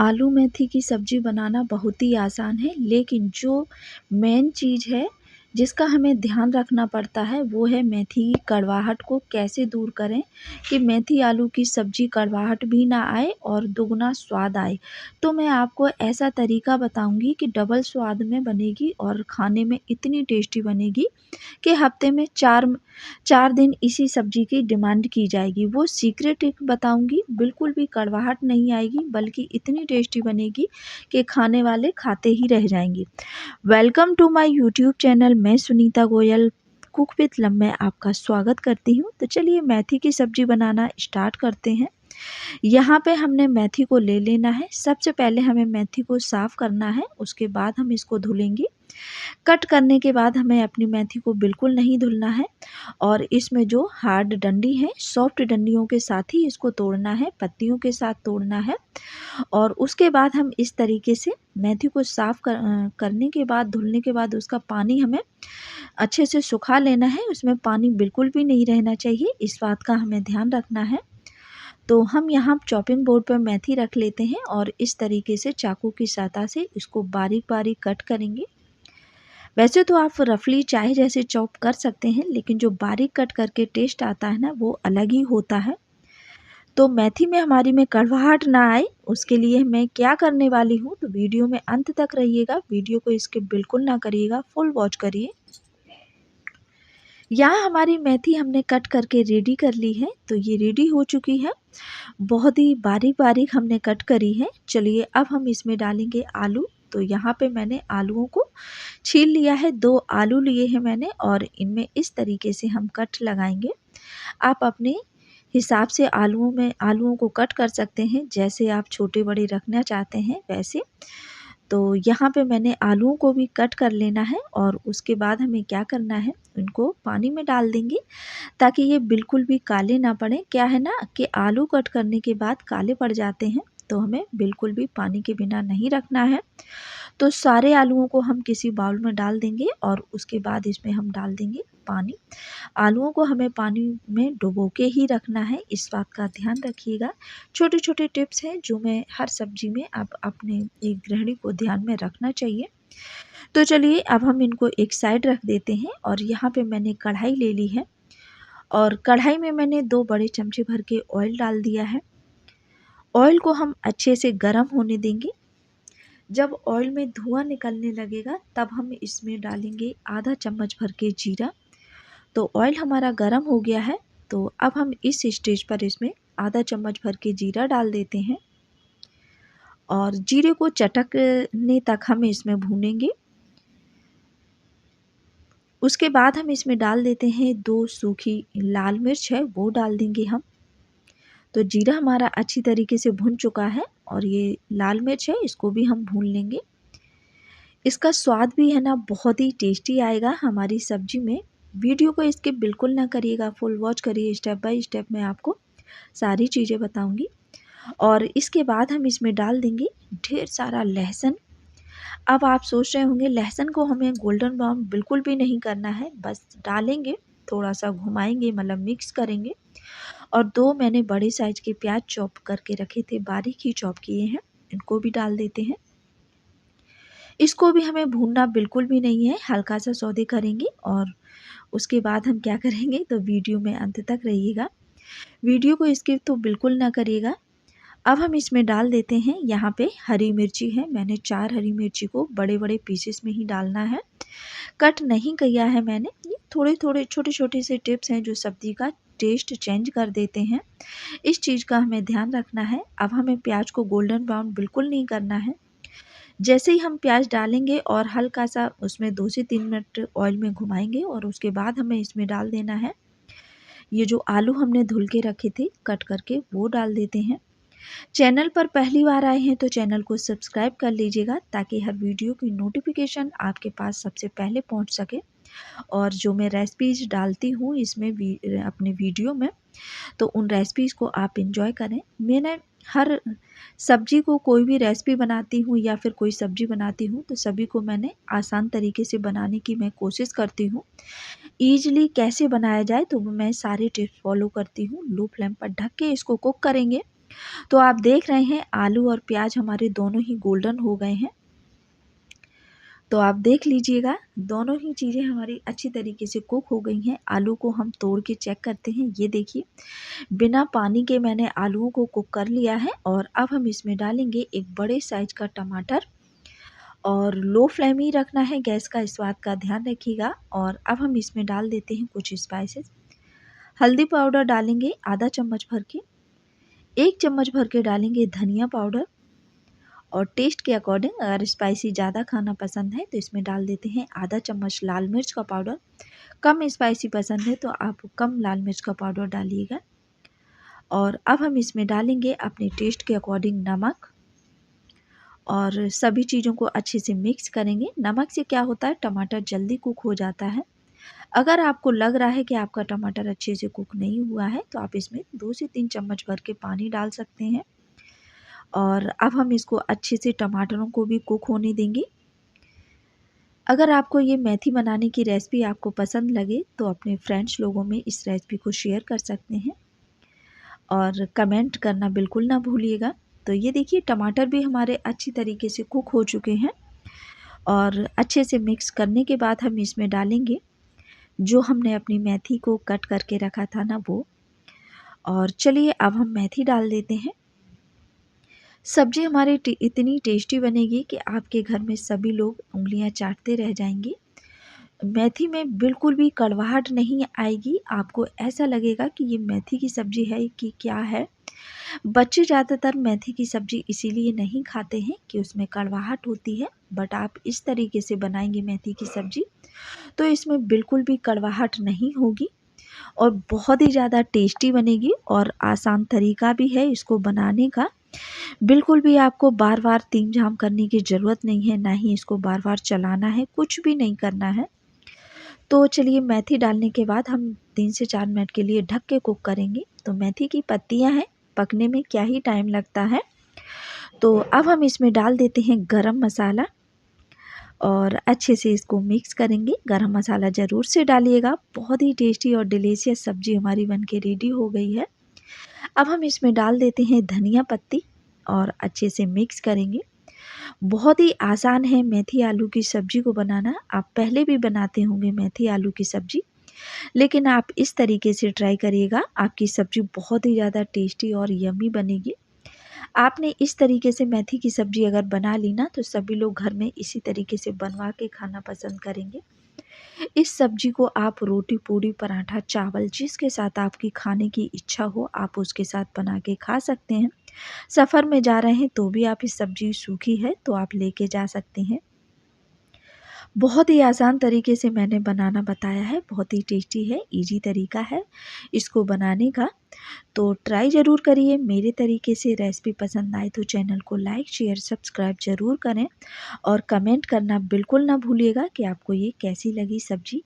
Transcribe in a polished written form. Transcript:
आलू मेथी की सब्ज़ी बनाना बहुत ही आसान है, लेकिन जो मेन चीज़ है जिसका हमें ध्यान रखना पड़ता है वो है मेथी की कड़वाहट को कैसे दूर करें कि मेथी आलू की सब्ज़ी कड़वाहट भी ना आए और दुगना स्वाद आए। तो मैं आपको ऐसा तरीका बताऊंगी कि डबल स्वाद में बनेगी और खाने में इतनी टेस्टी बनेगी कि हफ्ते में 4 दिन इसी सब्ज़ी की डिमांड की जाएगी। वो सीक्रेट ट्रिक बताऊंगी, बिल्कुल भी कड़वाहट नहीं आएगी बल्कि इतनी टेस्टी बनेगी कि खाने वाले खाते ही रह जाएंगे। Welcome to my YouTube channel. मैं Sunita Goyal cook with love में आपका स्वागत करती हूँ। तो चलिए मेथी की सब्ज़ी बनाना स्टार्ट करते हैं। यहाँ पे हमने मेथी को ले लेना है। सबसे पहले हमें मेथी को साफ़ करना है, उसके बाद हम इसको धुलेंगे। कट करने के बाद हमें अपनी मेथी को बिल्कुल नहीं धुलना है और इसमें जो हार्ड डंडी है, सॉफ्ट डंडियों के साथ ही इसको तोड़ना है, पत्तियों के साथ तोड़ना है। और उसके बाद हम इस तरीके से मेथी को करने के बाद, धुलने के बाद उसका पानी हमें अच्छे से सुखा लेना है। उसमें पानी बिल्कुल भी नहीं रहना चाहिए, इस बात का हमें ध्यान रखना है। तो हम यहाँ चॉपिंग बोर्ड पर मेथी रख लेते हैं और इस तरीके से चाकू की सहायता से इसको बारीक बारीक कट करेंगे। वैसे तो आप रफली चाहे जैसे चॉप कर सकते हैं, लेकिन जो बारीक कट करके टेस्ट आता है ना, वो अलग ही होता है। तो मेथी में हमारी में कड़वाहट ना आए, उसके लिए मैं क्या करने वाली हूँ, तो वीडियो में अंत तक रहिएगा। वीडियो को स्किप बिल्कुल ना करिएगा, फुल वॉच करिए। यहाँ हमारी मेथी हमने कट करके रेडी कर ली है, तो ये रेडी हो चुकी है। बहुत ही बारीक बारीक हमने कट करी है। चलिए अब हम इसमें डालेंगे आलू। तो यहाँ पे मैंने आलूओं को छील लिया है, 2 आलू लिए हैं मैंने और इनमें इस तरीके से हम कट लगाएंगे। आप अपने हिसाब से आलूओं को कट कर सकते हैं, जैसे आप छोटे बड़े रखना चाहते हैं वैसे। तो यहाँ पे मैंने आलूओं को भी कट कर लेना है और उसके बाद हमें क्या करना है, उनको पानी में डाल देंगे ताकि ये बिल्कुल भी काले ना पड़े। क्या है ना कि आलू कट करने के बाद काले पड़ जाते हैं, तो हमें बिल्कुल भी पानी के बिना नहीं रखना है। तो सारे आलूओं को हम किसी बाउल में डाल देंगे और उसके बाद इसमें हम डाल देंगे पानी। आलूओं को हमें पानी में डुबो के ही रखना है, इस बात का ध्यान रखिएगा। छोटे छोटे टिप्स हैं जो मैं हर सब्जी में आप अपने एक गृहिणी को ध्यान में रखना चाहिए। तो चलिए अब हम इनको एक साइड रख देते हैं और यहाँ पे मैंने कढ़ाई ले ली है और कढ़ाई में मैंने 2 बड़े चमचे भर के ऑयल डाल दिया है। ऑयल को हम अच्छे से गर्म होने देंगे। जब ऑयल में धुआं निकलने लगेगा तब हम इसमें डालेंगे आधा चम्मच भर के जीरा। तो ऑयल हमारा गर्म हो गया है, तो अब हम इस स्टेज पर इसमें आधा चम्मच भर के जीरा डाल देते हैं और जीरे को चटकने तक हम इसमें भूनेंगे। उसके बाद हम इसमें डाल देते हैं 2 सूखी लाल मिर्च है, वो डाल देंगे हम। तो जीरा हमारा अच्छी तरीके से भुन चुका है और ये लाल मिर्च है, इसको भी हम भून लेंगे। इसका स्वाद भी है ना बहुत ही टेस्टी आएगा हमारी सब्जी में। वीडियो को स्किप बिल्कुल ना करिएगा, फुल वॉच करिए। स्टेप बाय स्टेप मैं आपको सारी चीज़ें बताऊंगी। और इसके बाद हम इसमें डाल देंगे ढेर सारा लहसुन। अब आप सोच रहे होंगे लहसुन को हमें गोल्डन ब्राउन बिल्कुल भी नहीं करना है, बस डालेंगे, थोड़ा सा घुमाएंगे, मतलब मिक्स करेंगे। और 2 मैंने बड़े साइज के प्याज चॉप करके रखे थे, बारीक ही चॉप किए हैं, इनको भी डाल देते हैं। इसको भी हमें भूनना बिल्कुल भी नहीं है, हल्का सा सौदे करेंगे और उसके बाद हम क्या करेंगे, तो वीडियो में अंत तक रहिएगा। वीडियो को स्किप तो बिल्कुल ना करिएगा। अब हम इसमें डाल देते हैं, यहाँ पे हरी मिर्ची है, मैंने 4 हरी मिर्ची को बड़े बड़े पीसेस में ही डालना है, कट नहीं किया है मैंने। ये थोड़े थोड़े छोटे छोटे से टिप्स हैं जो सब्जी का टेस्ट चेंज कर देते हैं, इस चीज़ का हमें ध्यान रखना है। अब हमें प्याज को गोल्डन ब्राउन बिल्कुल नहीं करना है। जैसे ही हम प्याज डालेंगे और हल्का सा उसमें 2 से 3 मिनट ऑयल में घुमाएंगे और उसके बाद हमें इसमें डाल देना है ये जो आलू हमने धुल के रखे थे कट करके, वो डाल देते हैं। चैनल पर पहली बार आए हैं तो चैनल को सब्सक्राइब कर लीजिएगा ताकि हर वीडियो की नोटिफिकेशन आपके पास सबसे पहले पहुंच सके। और जो मैं रेसिपीज डालती हूँ इसमें अपने वीडियो में, तो उन रेसिपीज़ को आप एंजॉय करें। मैंने हर सब्जी को, कोई भी रेसिपी बनाती हूँ या फिर कोई सब्जी बनाती हूँ, तो सभी को मैंने आसान तरीके से बनाने की मैं कोशिश करती हूँ। ईज़िली कैसे बनाया जाए, तो मैं सारे टिप्स फॉलो करती हूँ। लो फ्लेम पर ढक के इसको कुक करेंगे तो आप देख रहे हैं आलू और प्याज हमारे दोनों ही गोल्डन हो गए हैं। तो आप देख लीजिएगा दोनों ही चीज़ें हमारी अच्छी तरीके से कुक हो गई हैं। आलू को हम तोड़ के चेक करते हैं। ये देखिए बिना पानी के मैंने आलूओं को कुक कर लिया है। और अब हम इसमें डालेंगे एक बड़े साइज का टमाटर, और लो फ्लेम ही रखना है गैस का, स्वाद का ध्यान रखिएगा। और अब हम इसमें डाल देते हैं कुछ स्पाइसेस। हल्दी पाउडर डालेंगे आधा चम्मच भर के, 1 चम्मच भर के डालेंगे धनिया पाउडर, और टेस्ट के अकॉर्डिंग अगर स्पाइसी ज़्यादा खाना पसंद है तो इसमें डाल देते हैं आधा चम्मच लाल मिर्च का पाउडर। कम स्पाइसी पसंद है तो आप कम लाल मिर्च का पाउडर डालिएगा। और अब हम इसमें डालेंगे अपने टेस्ट के अकॉर्डिंग नमक, और सभी चीज़ों को अच्छे से मिक्स करेंगे। नमक से क्या होता है, टमाटर जल्दी कुक हो जाता है। अगर आपको लग रहा है कि आपका टमाटर अच्छे से कुक नहीं हुआ है तो आप इसमें 2 से 3 चम्मच भर के पानी डाल सकते हैं। और अब हम इसको अच्छे से टमाटरों को भी कुक होने देंगे। अगर आपको ये मेथी बनाने की रेसिपी आपको पसंद लगे तो अपने फ्रेंड्स लोगों में इस रेसिपी को शेयर कर सकते हैं, और कमेंट करना बिल्कुल ना भूलिएगा। तो ये देखिए टमाटर भी हमारे अच्छी तरीके से कुक हो चुके हैं। और अच्छे से मिक्स करने के बाद हम इसमें डालेंगे जो हमने अपनी मेथी को कट करके रखा था ना वो। और चलिए अब हम मेथी डाल देते हैं। सब्जी हमारी इतनी टेस्टी बनेगी कि आपके घर में सभी लोग उंगलियां चाटते रह जाएंगे। मेथी में बिल्कुल भी कड़वाहट नहीं आएगी, आपको ऐसा लगेगा कि ये मेथी की सब्जी है कि क्या है। बच्चे ज़्यादातर मेथी की सब्जी इसीलिए नहीं खाते हैं कि उसमें कड़वाहट होती है, बट आप इस तरीके से बनाएंगे मेथी की सब्जी तो इसमें बिल्कुल भी कड़वाहट नहीं होगी, और बहुत ही ज़्यादा टेस्टी बनेगी। और आसान तरीका भी है इसको बनाने का। बिल्कुल भी आपको बार बार तीन झाम करने की ज़रूरत नहीं है, ना ही इसको बार बार चलाना है, कुछ भी नहीं करना है। तो चलिए मेथी डालने के बाद हम 3 से 4 मिनट के लिए ढक के कुक करेंगे। तो मेथी की पत्तियां हैं, पकने में क्या ही टाइम लगता है। तो अब हम इसमें डाल देते हैं गरम मसाला, और अच्छे से इसको मिक्स करेंगे। गरम मसाला ज़रूर से डालिएगा। बहुत ही टेस्टी और डिलीशियस सब्जी हमारी बनके रेडी हो गई है। अब हम इसमें डाल देते हैं धनिया पत्ती, और अच्छे से मिक्स करेंगे। बहुत ही आसान है मेथी आलू की सब्ज़ी को बनाना। आप पहले भी बनाते होंगे मेथी आलू की सब्ज़ी, लेकिन आप इस तरीके से ट्राई करिएगा, आपकी सब्ज़ी बहुत ही ज़्यादा टेस्टी और यम्मी बनेगी। आपने इस तरीके से मेथी की सब्ज़ी अगर बना ली ना तो सभी लोग घर में इसी तरीके से बनवा के खाना पसंद करेंगे। इस सब्ज़ी को आप रोटी, पूड़ी, पराठा, चावल जिसके साथ आपकी खाने की इच्छा हो आप उसके साथ बना के खा सकते हैं। सफ़र में जा रहे हैं तो भी आप इस सब्ज़ी सूखी है तो आप लेके जा सकते हैं। बहुत ही आसान तरीके से मैंने बनाना बताया है, बहुत ही टेस्टी है, ईज़ी तरीका है इसको बनाने का। तो ट्राई ज़रूर करिए मेरे तरीके से। रेसिपी पसंद आए तो चैनल को लाइक, शेयर, सब्सक्राइब ज़रूर करें, और कमेंट करना बिल्कुल ना भूलिएगा कि आपको ये कैसी लगी सब्ज़ी।